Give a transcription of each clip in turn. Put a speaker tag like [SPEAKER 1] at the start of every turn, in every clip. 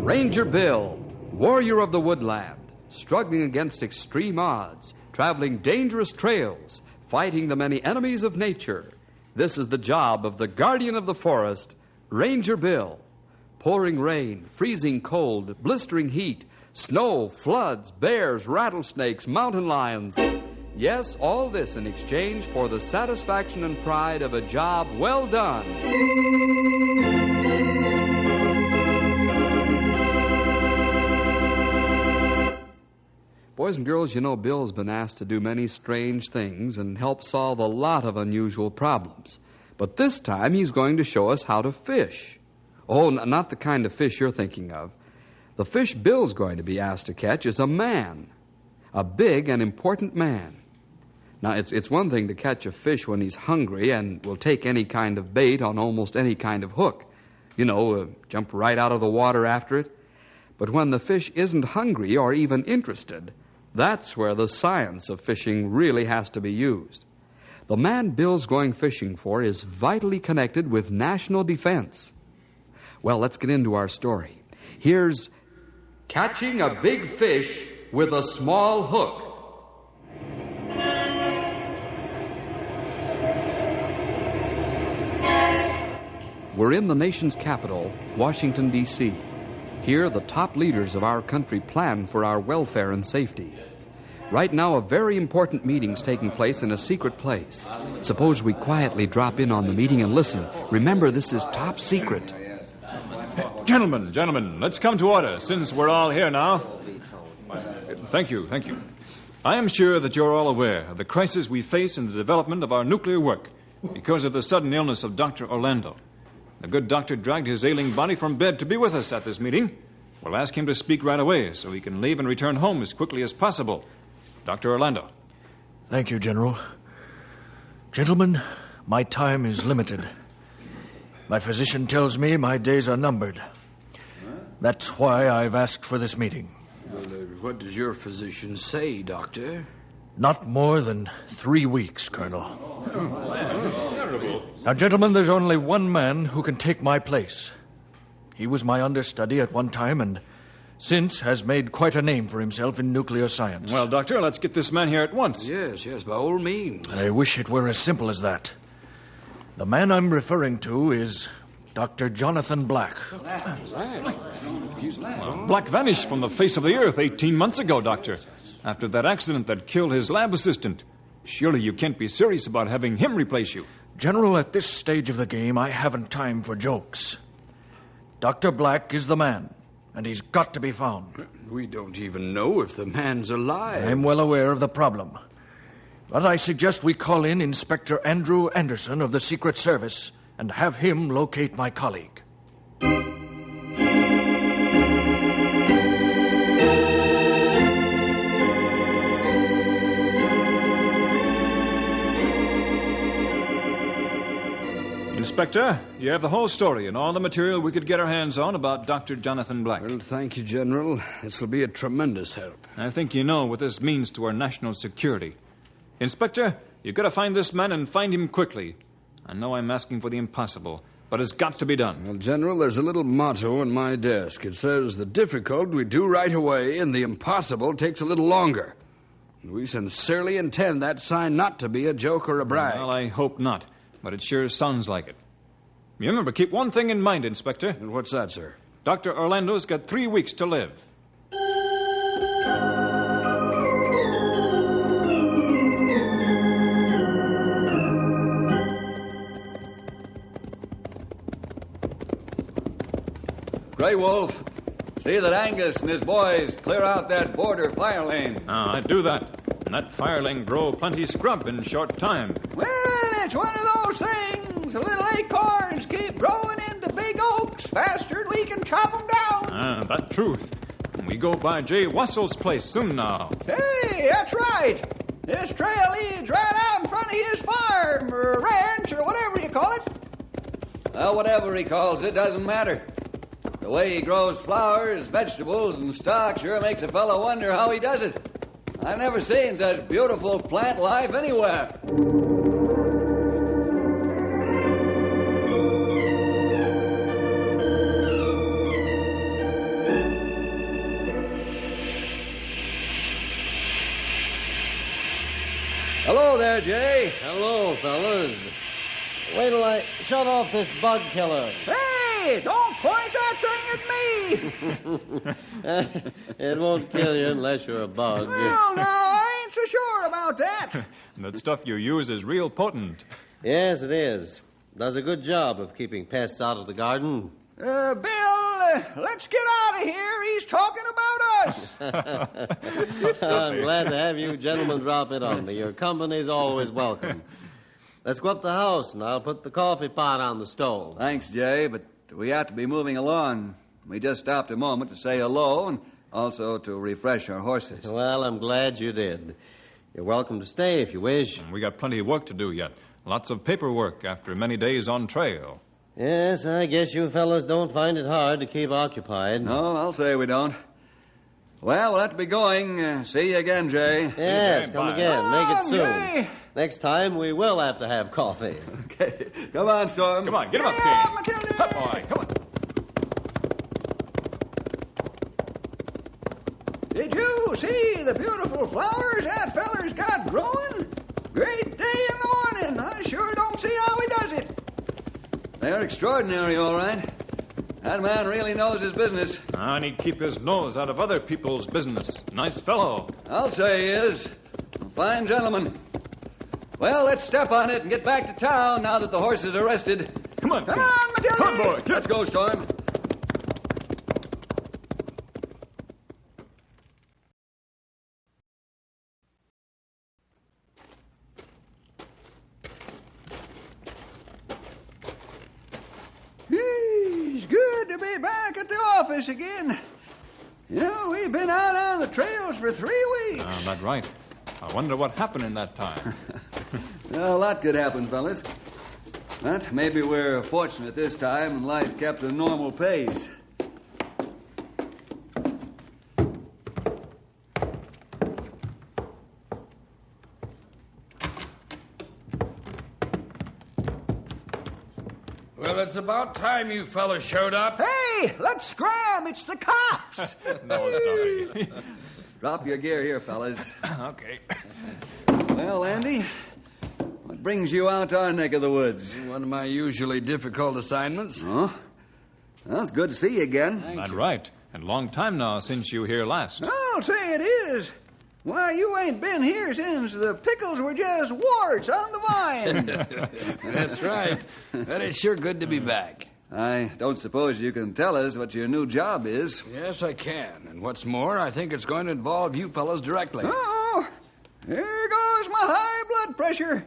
[SPEAKER 1] Ranger Bill, warrior of the woodland, struggling against extreme odds, traveling dangerous trails, fighting the many enemies of nature. This is the job of the guardian of the forest, Ranger Bill. Pouring rain, freezing cold, blistering heat, snow, floods, bears, rattlesnakes, mountain lions. Yes, all this in exchange for the satisfaction and pride of a job well done. Boys and girls, you know Bill's been asked to do many strange things and help solve a lot of unusual problems. But this time he's going to show us how to fish. Oh, not the kind of fish you're thinking of. The fish Bill's going to be asked to catch is a man. A big and important man. Now, it's one thing to catch a fish when he's hungry and will take any kind of bait on almost any kind of hook. Jump right out of the water after it. But when the fish isn't hungry or even interested, that's where the science of fishing really has to be used. The man Bill's going fishing for is vitally connected with national defense. Well, let's get into our story. Here's Catching a Big Fish with a Small Hook. We're in the nation's capital, Washington, D.C. Here, the top leaders of our country plan for our welfare and safety. Right now, a very important meeting's taking place in a secret place. Suppose we quietly drop in on the meeting and listen. Remember, this is top secret.
[SPEAKER 2] Gentlemen, let's come to order, since we're all here now. Thank you. I am sure that you're all aware of the crisis we face in the development of our nuclear work because of the sudden illness of Dr. Orlando. The good doctor dragged his ailing body from bed to be with us at this meeting. We'll ask him to speak right away so he can leave and return home as quickly as possible. Dr. Orlando.
[SPEAKER 3] Thank you, General. Gentlemen, my time is limited. My physician tells me my days are numbered. That's why I've asked for this meeting.
[SPEAKER 4] Well, what does your physician say, Doctor?
[SPEAKER 3] Not more than 3 weeks, Colonel. Now, gentlemen, there's only one man who can take my place. He was my understudy at one time and since has made quite a name for himself in nuclear science.
[SPEAKER 2] Well, Doctor, let's get this man here at once.
[SPEAKER 4] Yes, by all means.
[SPEAKER 3] I wish it were as simple as that. The man I'm referring to is Dr. Jonathan Black.
[SPEAKER 2] Black vanished from the face of the earth 18 months ago, Doctor, after that accident that killed his lab assistant. Surely you can't be serious about having him replace you.
[SPEAKER 3] General, at this stage of the game, I haven't time for jokes. Dr. Black is the man, and he's got to be found.
[SPEAKER 4] We don't even know if the man's alive.
[SPEAKER 3] I'm well aware of the problem. But I suggest we call in Inspector Andrew Anderson of the Secret Service and have him locate my colleague.
[SPEAKER 2] Inspector, you have the whole story and all the material we could get our hands on about Dr. Jonathan Black.
[SPEAKER 4] Well, thank you, General. This will be a tremendous help.
[SPEAKER 2] I think you know what this means to our national security. Inspector, you've got to find this man and find him quickly. I know I'm asking for the impossible, but it's got to be done.
[SPEAKER 4] Well, General, there's a little motto on my desk. It says, the difficult we do right away and the impossible takes a little longer. We sincerely intend that sign not to be a joke or a brag.
[SPEAKER 2] Well, I hope not, but it sure sounds like it. Remember, keep one thing in mind, Inspector.
[SPEAKER 4] And what's that, sir?
[SPEAKER 2] Dr. Orlando's got 3 weeks to live.
[SPEAKER 5] Grey Wolf, see that Angus and his boys clear out that border fire lane.
[SPEAKER 2] I'd do that. And that fire lane grow plenty scrub in short time.
[SPEAKER 5] Well, it's one of those things. The little acorns keep growing into big oaks faster than we can chop them down.
[SPEAKER 2] That truth. We go by Jay Wassell's place soon now.
[SPEAKER 5] Hey, that's right. This trail leads right out in front of his farm, or ranch, or whatever you call it. Well, whatever he calls it doesn't matter. The way he grows flowers, vegetables, and stock sure makes a fellow wonder how he does it. I've never seen such beautiful plant life anywhere. Hello there, Jay.
[SPEAKER 6] Hello, fellas. Wait till I shut off this bug killer.
[SPEAKER 5] Hey, don't point that thing at me.
[SPEAKER 6] It won't kill you unless you're a bug.
[SPEAKER 5] Well, now, I ain't so sure about that.
[SPEAKER 2] That stuff you use is real potent.
[SPEAKER 6] Yes, it is. Does a good job of keeping pests out of the garden.
[SPEAKER 5] Bill, let's get out of here. He's talking about us.
[SPEAKER 6] I'm glad to have you gentlemen drop in on me. Your company's always welcome. Let's go up the house, and I'll put the coffee pot on the stove.
[SPEAKER 5] Thanks, Jay, but we have to be moving along. We just stopped a moment to say hello and also to refresh our horses.
[SPEAKER 6] Well, I'm glad you did. You're welcome to stay if you wish.
[SPEAKER 2] We got plenty of work to do yet. Lots of paperwork after many days on trail.
[SPEAKER 6] Yes, I guess you fellows don't find it hard to keep occupied.
[SPEAKER 5] No, I'll say we don't. Well, we'll have to be going. See you again, Jay.
[SPEAKER 6] Yes,
[SPEAKER 2] Okay,
[SPEAKER 6] come
[SPEAKER 2] bye.
[SPEAKER 6] again. Make it soon.
[SPEAKER 5] Jay.
[SPEAKER 6] Next time, we will have to have coffee.
[SPEAKER 5] Okay. Come on, Storm.
[SPEAKER 2] Come on, get him up,
[SPEAKER 5] Yeah,
[SPEAKER 2] King.
[SPEAKER 5] Matilda.
[SPEAKER 2] Up, boy, come on.
[SPEAKER 5] Did you see the beautiful flowers that feller's got growing? Great day in the morning. I sure don't see how he does it. They're extraordinary, all right. That man really knows his business.
[SPEAKER 2] And he'd keep his nose out of other people's business. Nice fellow.
[SPEAKER 5] I'll say he is. A fine gentleman. Well, let's step on it and get back to town now that the horses are rested.
[SPEAKER 2] Come on,
[SPEAKER 5] Come
[SPEAKER 2] King.
[SPEAKER 5] on, Matilda.
[SPEAKER 2] Come on, boy. Get
[SPEAKER 5] Let's go, Storm. It's good to be back at the office again. You know, we've been out on the trails for 3 weeks.
[SPEAKER 2] That's right. I wonder what happened in that time.
[SPEAKER 5] Well, a lot could happen, fellas. But maybe we're fortunate this time and life kept a normal pace.
[SPEAKER 4] Well, it's about time you fellas showed up.
[SPEAKER 5] Hey, let's scram. It's the cops.
[SPEAKER 2] No, Stumpy.
[SPEAKER 5] Drop your gear here, fellas.
[SPEAKER 2] Okay.
[SPEAKER 5] Well, Andy, what brings you out to our neck of the woods?
[SPEAKER 4] One of my usually difficult assignments.
[SPEAKER 5] Oh? Well, it's good to see you again.
[SPEAKER 2] That's right. And long time now since you were here last.
[SPEAKER 5] I'll say it is. Why, you ain't been here since the pickles were just warts on the vine.
[SPEAKER 4] That's right. But it's sure good to be back.
[SPEAKER 5] I don't suppose you can tell us what your new job is.
[SPEAKER 4] Yes, I can. And what's more, I think it's going to involve you fellas directly.
[SPEAKER 5] Oh, here goes my high blood pressure.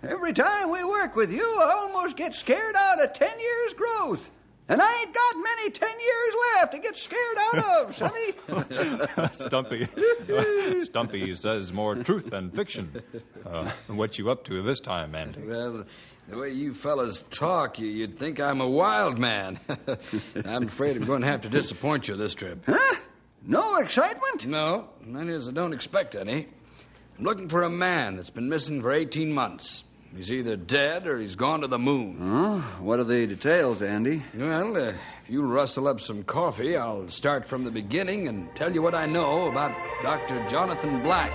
[SPEAKER 5] Every time we work with you, I almost get scared out of 10 years' growth. And I ain't got many 10 years left to get scared out of, Sonny.
[SPEAKER 2] Stumpy says more truth than fiction. What you up to this time, Andy?
[SPEAKER 4] Well, the way you fellas talk, you'd think I'm a wild man. I'm afraid I'm going to have to disappoint you this trip.
[SPEAKER 5] Huh? No excitement?
[SPEAKER 4] No, that is, I don't expect any. I'm looking for a man that's been missing for 18 months. He's either dead or he's gone to the moon.
[SPEAKER 5] Oh, what are the details, Andy?
[SPEAKER 4] Well, if you'll rustle up some coffee, I'll start from the beginning and tell you what I know about Dr. Jonathan Black.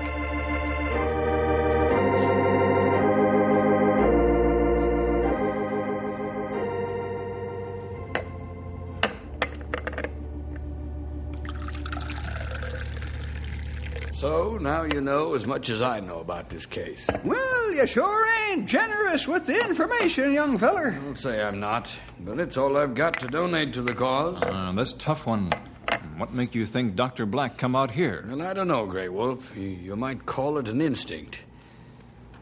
[SPEAKER 4] So, now you know as much as I know about this case.
[SPEAKER 5] Well, you sure ain't generous with the information, young feller.
[SPEAKER 4] I'll say I'm not, but it's all I've got to donate to the cause.
[SPEAKER 2] This tough one. What make you think Dr. Black come out here?
[SPEAKER 4] Well, I don't know, Grey Wolf. You might call it an instinct.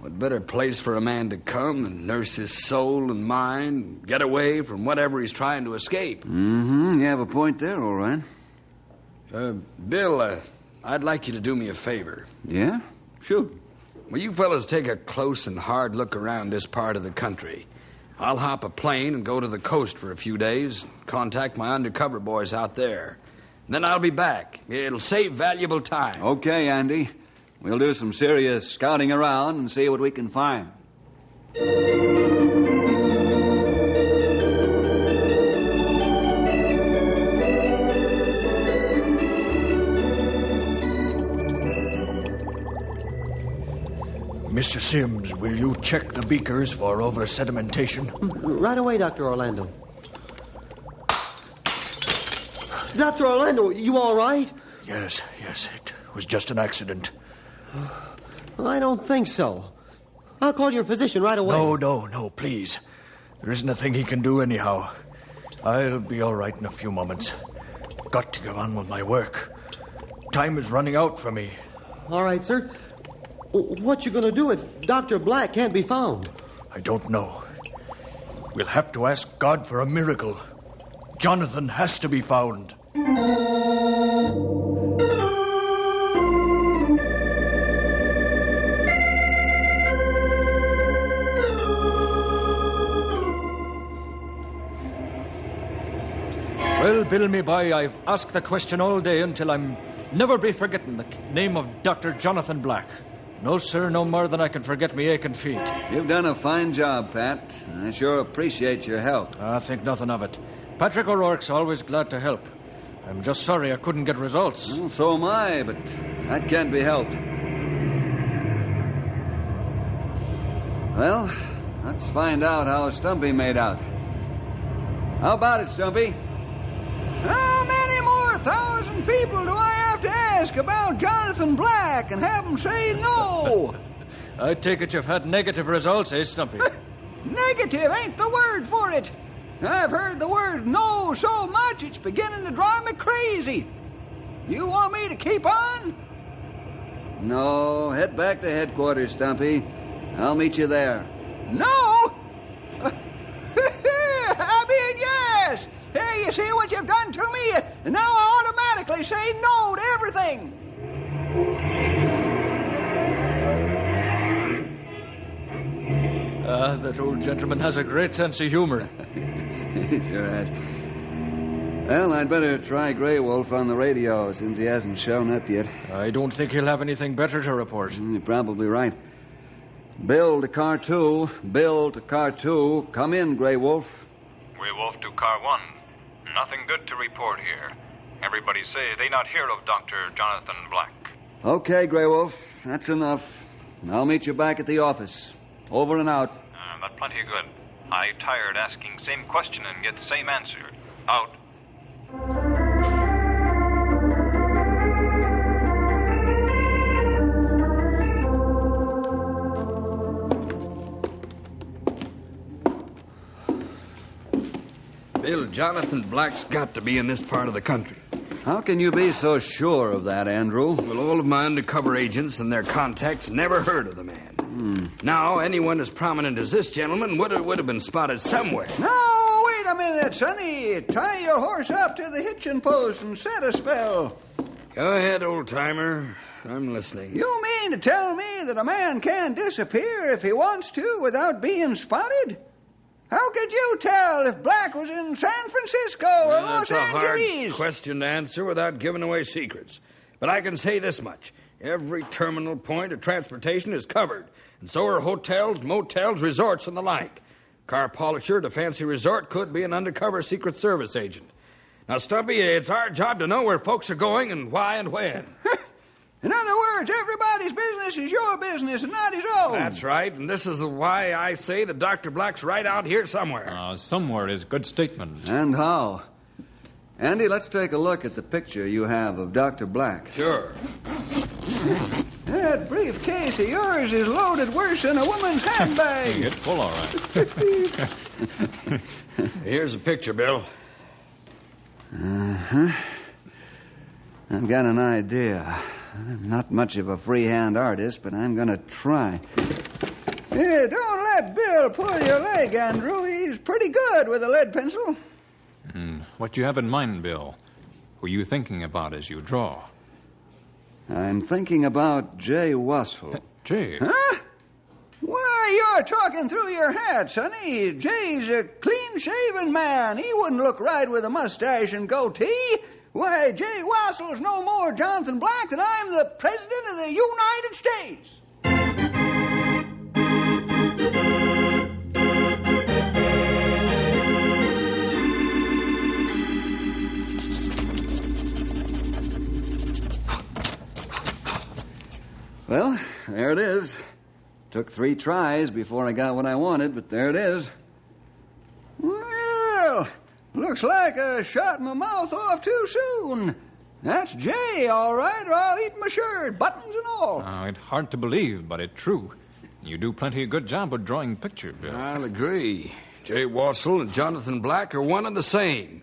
[SPEAKER 4] What better place for a man to come and nurse his soul and mind, get away from whatever he's trying to escape?
[SPEAKER 5] Mm-hmm. You have a point there, all right.
[SPEAKER 4] Bill, I'd like you to do me a favor.
[SPEAKER 5] Yeah? Shoot.
[SPEAKER 4] Will you fellas take a close and hard look around this part of the country? I'll hop a plane and go to the coast for a few days, contact my undercover boys out there. Then I'll be back. It'll save valuable time.
[SPEAKER 5] Okay, Andy. We'll do some serious scouting around and see what we can find.
[SPEAKER 3] Mr. Sims, will you check the beakers for over-sedimentation?
[SPEAKER 6] Right away, Dr. Orlando. Dr. Orlando, you all right?
[SPEAKER 3] Yes, it was just an accident.
[SPEAKER 6] I don't think so. I'll call your physician right away.
[SPEAKER 3] No, please. There isn't a thing he can do anyhow. I'll be all right in a few moments. Got to get on with my work. Time is running out for me.
[SPEAKER 6] All right, sir. What you gonna do if Dr. Black can't be found?
[SPEAKER 3] I don't know. We'll have to ask God for a miracle. Jonathan has to be found. Well, Bill, me boy, I've asked the question all day until I'm never be forgetting the name of Dr. Jonathan Black. No, sir, no more than I can forget me aching feet.
[SPEAKER 5] You've done a fine job, Pat. I sure appreciate your help.
[SPEAKER 3] I think nothing of it. Patrick O'Rourke's always glad to help. I'm just sorry I couldn't get results.
[SPEAKER 5] Well, so am I, but that can't be helped. Well, let's find out how Stumpy made out. How about it, Stumpy? How many more thousand people do I have to ask about Jonathan Black and have them say no?
[SPEAKER 3] I take it you've had negative results, eh, Stumpy?
[SPEAKER 5] Negative ain't the word for it. I've heard the word no so much it's beginning to drive me crazy. You want me to keep on? No, head back to headquarters, Stumpy. I'll meet you there. No? I mean, yes. Hey, you see what you've done to me? And now I automatically say no to everything.
[SPEAKER 3] That old gentleman has a great sense of humor.
[SPEAKER 5] He sure has. Well, I'd better try Grey Wolf on the radio since he hasn't shown up yet.
[SPEAKER 3] I don't think he'll have anything better to report.
[SPEAKER 5] You're probably right. Bill to Car 2. Bill to Car 2. Come in, Grey Wolf.
[SPEAKER 7] Grey Wolf to Car 1. Nothing good to report here. Everybody say they not hear of Dr. Jonathan Black.
[SPEAKER 5] Okay, Grey Wolf. That's enough. I'll meet you back at the office. Over and out.
[SPEAKER 7] That plenty good. I tired asking same question and get same answer. Out.
[SPEAKER 4] Bill, Jonathan Black's got to be in this part of the country.
[SPEAKER 5] How can you be so sure of that, Andrew?
[SPEAKER 4] Well, all of my undercover agents and their contacts never heard of the man. Now, anyone as prominent as this gentleman would have been spotted somewhere.
[SPEAKER 5] No, wait a minute, Sonny. Tie your horse up to the hitching post and set a spell.
[SPEAKER 4] Go ahead, old-timer. I'm listening.
[SPEAKER 5] You mean to tell me that a man can disappear if he wants to without being spotted? How could you tell if Black was in San Francisco or Los
[SPEAKER 4] Angeles? That's a hard question to answer without giving away secrets. But I can say this much. Every terminal point of transportation is covered, and so are hotels, motels, resorts, and the like. Car polisher at a fancy resort could be an undercover Secret Service agent. Now, Stumpy, it's our job to know where folks are going and why and when.
[SPEAKER 5] In other words, everybody's business is your business and not his own.
[SPEAKER 4] That's right, and this is why I say that Dr. Black's right out here somewhere.
[SPEAKER 2] Somewhere is a good statement.
[SPEAKER 5] And how? Andy, let's take a look at the picture you have of Dr. Black.
[SPEAKER 4] Sure.
[SPEAKER 5] That briefcase of yours is loaded worse than a woman's handbag.
[SPEAKER 2] It's full, all right.
[SPEAKER 4] Here's a picture, Bill.
[SPEAKER 5] Uh-huh. I've got an idea. I'm not much of a freehand artist, but I'm going to try. Hey, don't let Bill pull your leg, Andrew. He's pretty good with a lead pencil.
[SPEAKER 2] What you have in mind, Bill? Who are you thinking about as you draw?
[SPEAKER 5] I'm thinking about Jay Wassel.
[SPEAKER 2] Jay?
[SPEAKER 5] Huh? Why, you're talking through your hat, Sonny. Jay's a clean-shaven man. He wouldn't look right with a mustache and goatee. Why, Jay Wassel's no more Jonathan Black than I'm the President of the United States. Well, there it is. Took 3 tries before I got what I wanted, but there it is. Well, looks like I shot my mouth off too soon. That's Jay, all right, or I'll eat my shirt, buttons and all.
[SPEAKER 2] It's hard to believe, but it's true. You do plenty good job of drawing picture, Bill.
[SPEAKER 4] I'll agree. Jay Wassell and Jonathan Black are one and the same.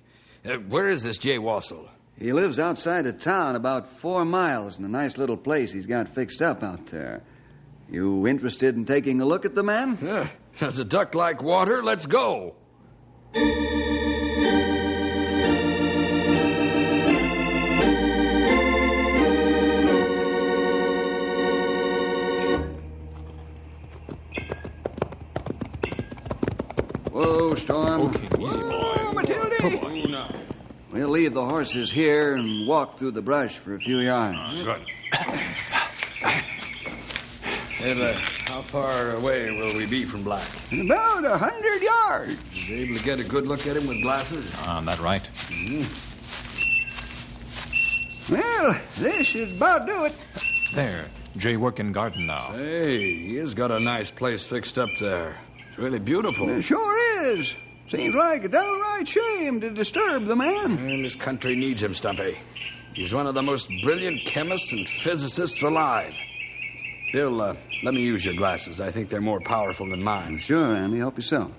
[SPEAKER 4] Where is this Jay Wassell?
[SPEAKER 5] He lives outside of town about 4 miles in a nice little place he's got fixed up out there. You interested in taking a look at the man?
[SPEAKER 4] Does a duck like water? Let's go.
[SPEAKER 5] Whoa, Storm.
[SPEAKER 2] Okay, easy, boy.
[SPEAKER 5] Whoa, Matilda.
[SPEAKER 2] Come on, now.
[SPEAKER 5] We'll leave the horses here and walk through the brush for a few yards.
[SPEAKER 2] Good.
[SPEAKER 4] How far away will we be from Black?
[SPEAKER 5] About 100 yards.
[SPEAKER 4] Was you able to get a good look at him with glasses?
[SPEAKER 2] That right?
[SPEAKER 5] Well, this should about do it.
[SPEAKER 2] There. Jay working garden now.
[SPEAKER 4] Hey, he has got a nice place fixed up there. It's really beautiful.
[SPEAKER 5] It sure is. Seems like a downright shame to disturb the man.
[SPEAKER 4] And this country needs him, Stumpy. He's one of the most brilliant chemists and physicists alive. Bill, let me use your glasses. I think they're more powerful than mine.
[SPEAKER 5] Sure, Andy. Help yourself.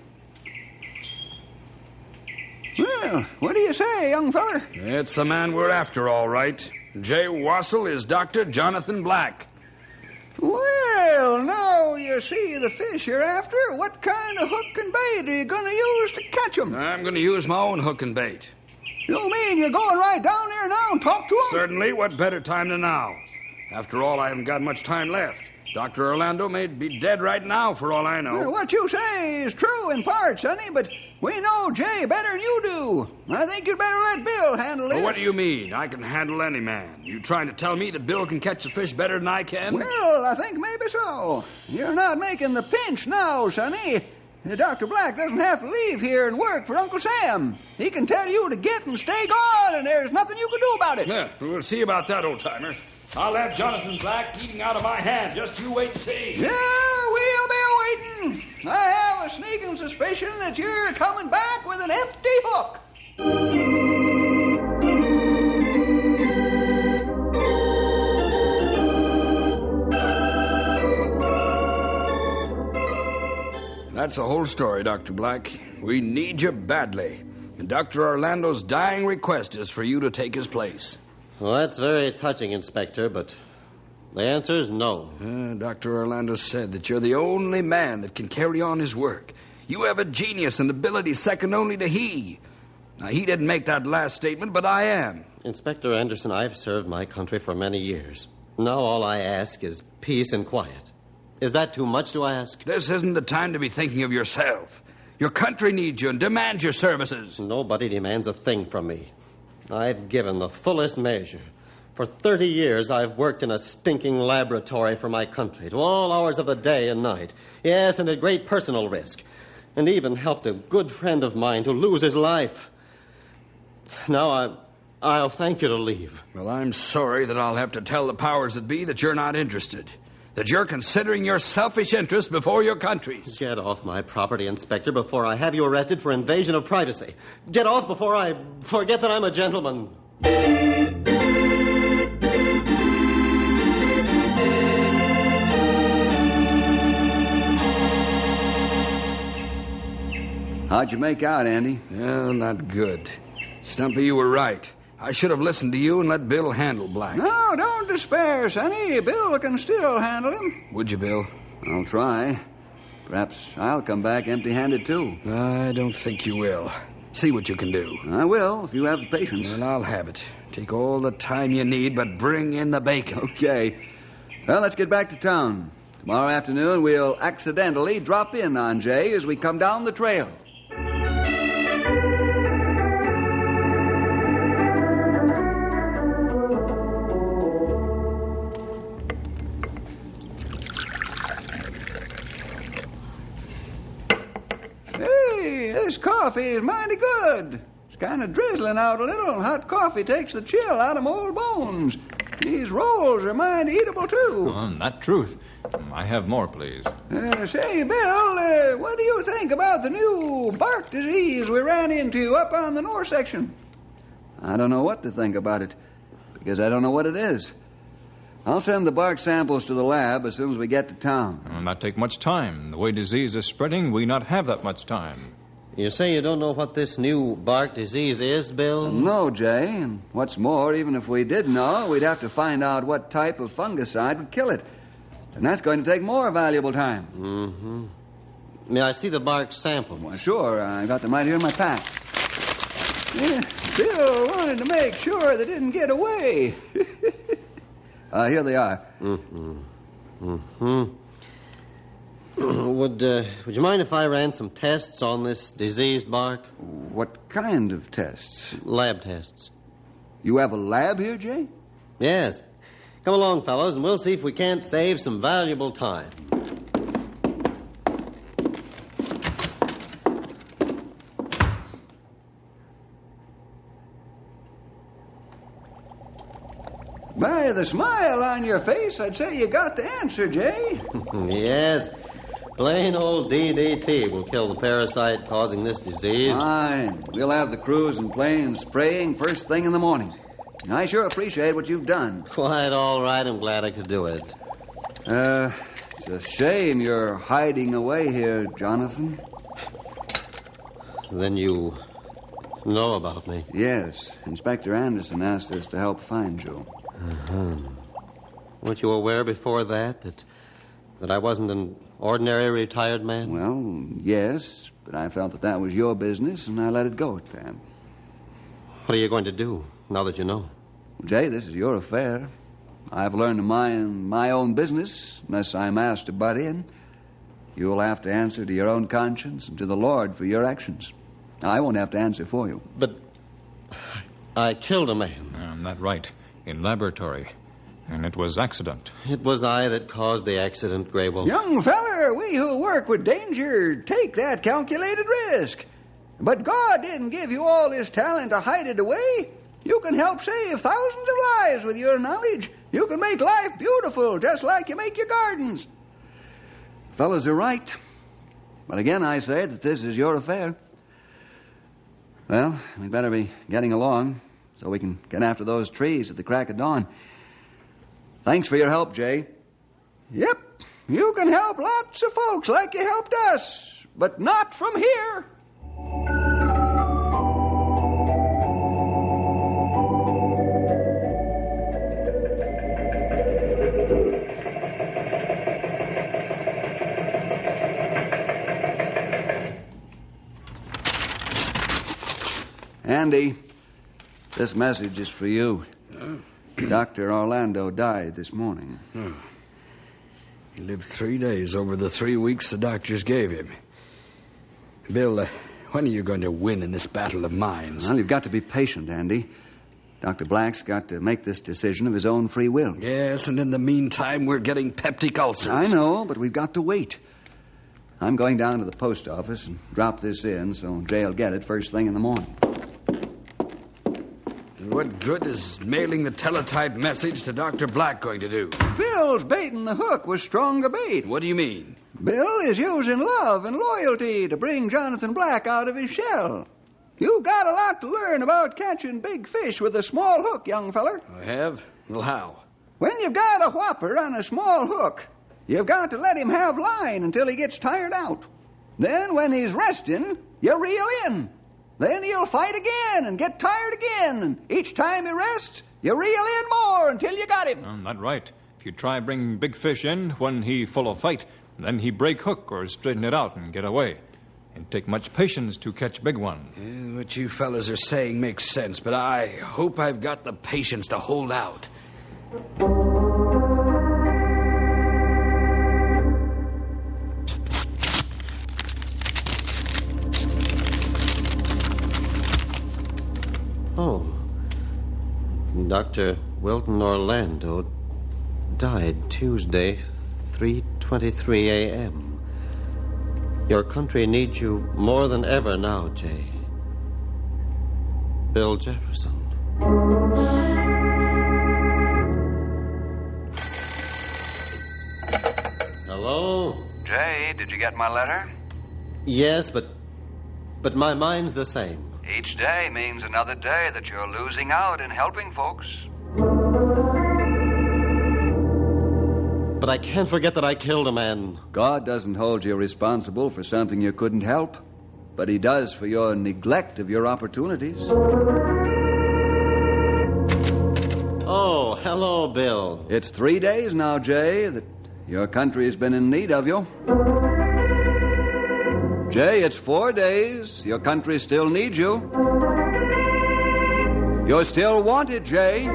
[SPEAKER 5] Well, what do you say, young feller?
[SPEAKER 4] It's the man we're after, all right. Jay Wassell is Dr. Jonathan Black.
[SPEAKER 5] Well, now you see the fish you're after. What kind of hook and bait are you going to use to catch 'em?
[SPEAKER 4] I'm going to use my own hook and bait.
[SPEAKER 5] You mean you're going right down there now and talk to 'em?
[SPEAKER 4] Certainly. What better time than now? After all, I haven't got much time left. Dr. Orlando may be dead right now, for all I know.
[SPEAKER 5] Well, what you say is true in part, Sonny, but we know Jay better than you do. I think you'd better let Bill handle it.
[SPEAKER 4] Well, what do you mean? I can handle any man. You trying to tell me that Bill can catch a fish better than I can?
[SPEAKER 5] Well, I think maybe so. You're not making the pinch now, Sonny. Dr. Black doesn't have to leave here and work for Uncle Sam. He can tell you to get and stay gone, and there's nothing you can do about it.
[SPEAKER 4] Yeah, we'll see about that, old-timer. I'll have Jonathan Black eating out of my hand. Just you wait and see.
[SPEAKER 5] Yeah, we'll be waiting. I have a sneaking suspicion that you're coming back with an empty hook.
[SPEAKER 4] That's the whole story, Dr. Black. We need you badly. And Dr. Orlando's dying request is for you to take his place.
[SPEAKER 6] Well, that's very touching, Inspector, but the answer is no.
[SPEAKER 4] Dr. Orlando said that you're the only man that can carry on his work. You have a genius and ability second only to he. Now, he didn't make that last statement, but I am.
[SPEAKER 6] Inspector Anderson, I've served my country for many years. Now all I ask is peace and quiet. Is that too much to ask?
[SPEAKER 4] This isn't the time to be thinking of yourself. Your country needs you and demands your services.
[SPEAKER 6] Nobody demands a thing from me. I've given the fullest measure. For 30 years, I've worked in a stinking laboratory for my country, to all hours of the day and night. Yes, and at great personal risk. And even helped a good friend of mine to lose his life. Now I'll thank you to leave.
[SPEAKER 4] Well, I'm sorry that I'll have to tell the powers that be that you're not interested. That you're considering your selfish interest before your country's.
[SPEAKER 6] Get off my property, Inspector, before I have you arrested for invasion of privacy. Get off before I forget that I'm a gentleman.
[SPEAKER 5] How'd you make out, Andy?
[SPEAKER 4] Well, not good. Stumpy, you were right. I should have listened to you and let Bill handle Black.
[SPEAKER 5] No, don't despair, Sonny. Bill can still handle him.
[SPEAKER 4] Would you, Bill?
[SPEAKER 5] I'll try. Perhaps I'll come back empty-handed, too.
[SPEAKER 4] I don't think you will. See what you can do.
[SPEAKER 5] I will, if you have the patience.
[SPEAKER 4] Well, I'll have it. Take all the time you need, but bring in the bacon.
[SPEAKER 5] Okay. Well, let's get back to town. Tomorrow afternoon, we'll accidentally drop in on Jay as we come down the trail. Hey, this coffee is mighty good. It's kind of drizzling out a little, and hot coffee takes the chill out of my old bones. These rolls are mighty eatable, too.
[SPEAKER 2] That truth. I have more, please.
[SPEAKER 5] Say, Bill, what do you think about the new bark disease we ran into up on the north section? I don't know what to think about it, because I don't know what it is. I'll send the bark samples to the lab as soon as we get to town.
[SPEAKER 2] It'll not take much time. The way disease is spreading, we not have that much time.
[SPEAKER 6] You say you don't know what this new bark disease is, Bill?
[SPEAKER 5] No, Jay. And what's more, even if we did know, we'd have to find out what type of fungicide would kill it. And that's going to take more valuable time.
[SPEAKER 6] Mm-hmm. May I see the bark samples?
[SPEAKER 5] Well, sure. I got them right here in my pack. Yeah, Bill wanted to make sure they didn't get away. Here they are.
[SPEAKER 6] Would you mind if I ran some tests on this diseased bark?
[SPEAKER 5] What kind of tests?
[SPEAKER 6] Lab tests.
[SPEAKER 5] You have a lab here, Jay?
[SPEAKER 6] Yes. Come along, fellows, and we'll see if we can't save some valuable time.
[SPEAKER 5] By the smile on your face, I'd say you got the answer, Jay.
[SPEAKER 6] Yes. Plain old DDT will kill the parasite causing this disease.
[SPEAKER 5] Fine. We'll have the crews and planes spraying first thing in the morning. I sure appreciate what you've done.
[SPEAKER 6] Quite all right. I'm glad I could do it.
[SPEAKER 5] It's a shame you're hiding away here, Jonathan.
[SPEAKER 6] Then you know about me?
[SPEAKER 5] Yes. Inspector Anderson asked us to help find you.
[SPEAKER 6] Uh-huh. Weren't you aware before that I wasn't an ordinary retired man?
[SPEAKER 5] Well, yes, but I felt that was your business, and I let it go at that.
[SPEAKER 6] What are you going to do now that you know?
[SPEAKER 5] Jay, this is your affair. I've learned to mind my own business, unless I'm asked to butt in. You'll have to answer to your own conscience and to the Lord for your actions. I won't have to answer for you.
[SPEAKER 6] But I killed a man.
[SPEAKER 2] That's right. In laboratory. And it was accident.
[SPEAKER 6] It was I that caused the accident, Grey Wolf.
[SPEAKER 5] Young feller, we who work with danger take that calculated risk. But God didn't give you all this talent to hide it away. You can help save thousands of lives with your knowledge. You can make life beautiful, just like you make your gardens. Fellas are right. But again, I say that this is your affair. Well, we better be getting along so we can get after those trees at the crack of dawn. Thanks for your help, Jay. Yep, you can help lots of folks like you helped us, but not from here. Andy, this message is for you. Dr. Orlando died this morning.
[SPEAKER 4] Oh. He lived 3 days over the 3 weeks the doctors gave him. Bill, when are you going to win in this battle of minds?
[SPEAKER 5] Well, you've got to be patient, Andy. Dr. Black's got to make this decision of his own free will.
[SPEAKER 4] Yes, and in the meantime, we're getting peptic ulcers.
[SPEAKER 5] I know, but we've got to wait. I'm going down to the post office and drop this in so Jay'll get it first thing in the morning.
[SPEAKER 4] What good is mailing the teletype message to Dr. Black going to do?
[SPEAKER 5] Bill's baiting the hook with stronger bait.
[SPEAKER 4] What do you mean?
[SPEAKER 5] Bill is using love and loyalty to bring Jonathan Black out of his shell. You've got a lot to learn about catching big fish with a small hook, young feller.
[SPEAKER 4] I have? Well, how?
[SPEAKER 5] When you've got a whopper on a small hook, you've got to let him have line until he gets tired out. Then when he's resting, you reel in. Then he'll fight again and get tired again. And each time he rests, you reel in more until you got him.
[SPEAKER 2] That's right. If you try bring big fish in when he full of fight, then he break hook or straighten it out and get away. It take much patience to catch big one.
[SPEAKER 4] Yeah, what you fellas are saying makes sense, but I hope I've got the patience to hold out.
[SPEAKER 6] Oh. Dr. Wilton Orlando died Tuesday, 3:23 a.m. Your country needs you more than ever now, Jay. Bill Jefferson. Hello?
[SPEAKER 5] Jay, did you get my letter?
[SPEAKER 6] Yes, but my mind's the same.
[SPEAKER 5] Each day means another day that you're losing out in helping folks.
[SPEAKER 6] But I can't forget that I killed a man.
[SPEAKER 8] God doesn't hold you responsible for something you couldn't help, but He does for your neglect of your opportunities.
[SPEAKER 6] Oh, hello, Bill.
[SPEAKER 8] It's 3 days now, Jay, that your country has been in need of you. Jay, it's 4 days. Your country still needs you. You're still wanted, Jay.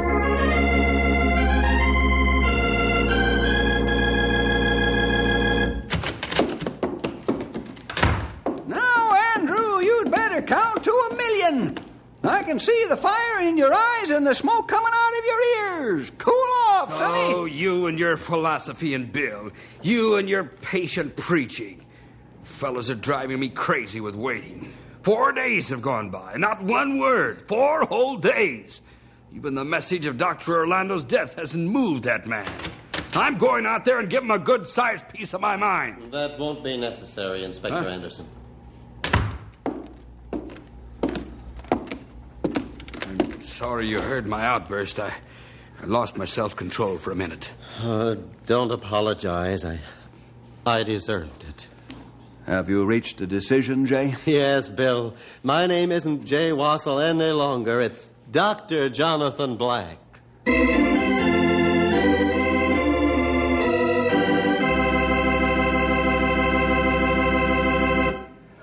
[SPEAKER 5] Count to 1,000,000. I can see the fire in your eyes and the smoke coming out of your ears. Cool off, sonny.
[SPEAKER 4] Oh, you and your philosophy and Bill. You and your patient preaching. Fellas are driving me crazy with waiting. 4 days have gone by. Not one word. 4 whole days. Even the message of Dr. Orlando's death hasn't moved that man. I'm going out there and give him a good-sized piece of my mind.
[SPEAKER 6] That won't be necessary, Inspector Anderson.
[SPEAKER 4] Sorry you heard my outburst. I lost my self-control for a minute.
[SPEAKER 6] Don't apologize. I deserved it.
[SPEAKER 8] Have you reached a decision, Jay?
[SPEAKER 6] Yes, Bill. My name isn't Jay Wassell any longer. It's Dr. Jonathan Black.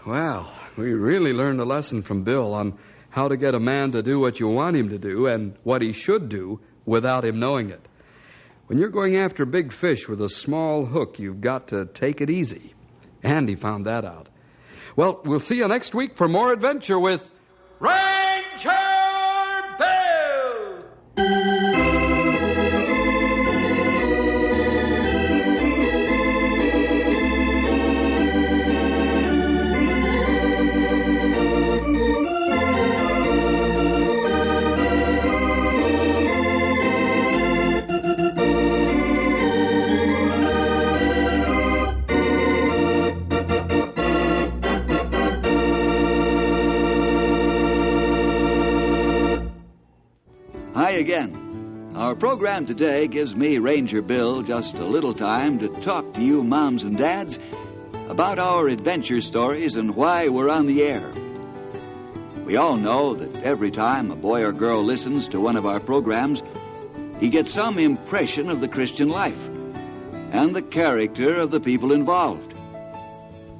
[SPEAKER 1] Well, we really learned a lesson from Bill on how to get a man to do what you want him to do and what he should do without him knowing it. When you're going after big fish with a small hook, you've got to take it easy. And he found that out. Well, we'll see you next week for more adventure with Ranger Bill!
[SPEAKER 8] Hi again. Our program today gives me, Ranger Bill, just a little time to talk to you moms and dads about our adventure stories and why we're on the air. We all know that every time a boy or girl listens to one of our programs, he gets some impression of the Christian life and the character of the people involved.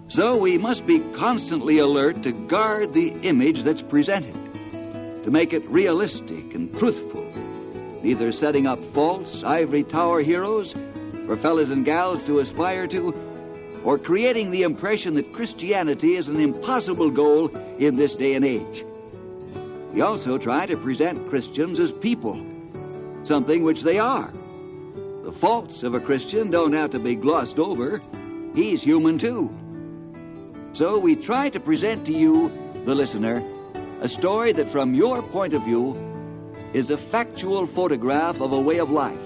[SPEAKER 8] So we must be constantly alert to guard the image that's presented, to make it realistic and truthful, neither setting up false ivory tower heroes for fellas and gals to aspire to, or creating the impression that Christianity is an impossible goal in this day and age. We also try to present Christians as people, something which they are. The faults of a Christian don't have to be glossed over. He's human too. So we try to present to you, the listener, a story that from your point of view is a factual photograph of a way of life,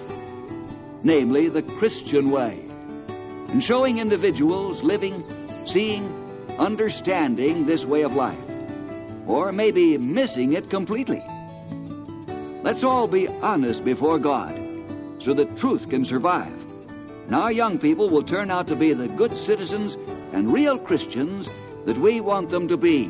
[SPEAKER 8] namely the Christian way, and showing individuals living, seeing, understanding this way of life, or maybe missing it completely. Let's all be honest before God so that truth can survive. And our young people will turn out to be the good citizens and real Christians that we want them to be.